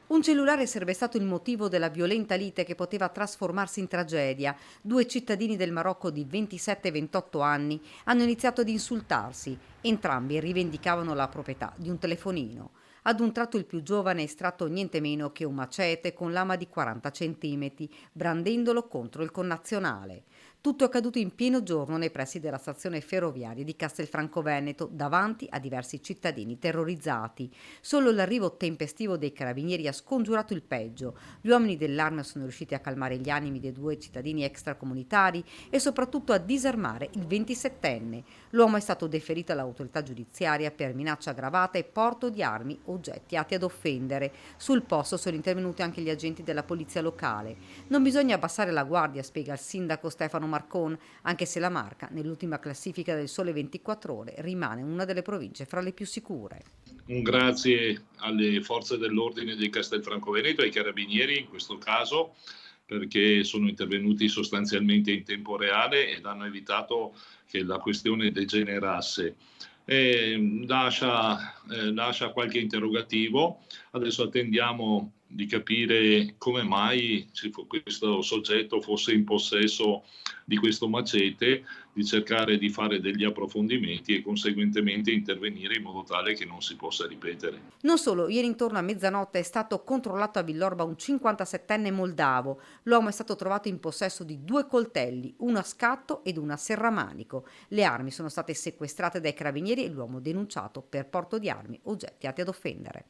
Un cellulare sarebbe stato il motivo della violenta lite che poteva trasformarsi in tragedia. Due cittadini del Marocco di 27 e 28 anni hanno iniziato ad insultarsi. Entrambi rivendicavano la proprietà di un telefonino. Ad un tratto il più giovane ha estratto niente meno che un macete con lama di 40 centimetri, brandendolo contro il connazionale. Tutto è accaduto in pieno giorno nei pressi della stazione ferroviaria di Castelfranco Veneto, davanti a diversi cittadini terrorizzati. Solo l'arrivo tempestivo dei carabinieri ha scongiurato il peggio. Gli uomini dell'arma sono riusciti a calmare gli animi dei due cittadini extracomunitari e soprattutto a disarmare il 27enne. L'uomo è stato deferito all'autorità giudiziaria per minaccia aggravata e porto di armi o oggetti atti ad offendere. Sul posto sono intervenuti anche gli agenti della polizia locale. Non bisogna abbassare la guardia, spiega il sindaco Stefano Marcon, anche se la Marca, nell'ultima classifica del Sole 24 Ore, rimane una delle province fra le più sicure. Un grazie alle forze dell'ordine di Castelfranco Veneto e ai carabinieri in questo caso, perché sono intervenuti sostanzialmente in tempo reale ed hanno evitato che la questione degenerasse. Lascia qualche interrogativo. Adesso attendiamo di capire come mai questo soggetto fosse in possesso di questo macete, di cercare di fare degli approfondimenti e conseguentemente intervenire in modo tale che non si possa ripetere. Non solo, ieri intorno a mezzanotte è stato controllato a Villorba un 57enne moldavo. L'uomo è stato trovato in possesso di due coltelli, uno a scatto ed uno a serramanico. Le armi sono state sequestrate dai carabinieri e l'uomo denunciato per porto di armi, oggetti atti ad offendere.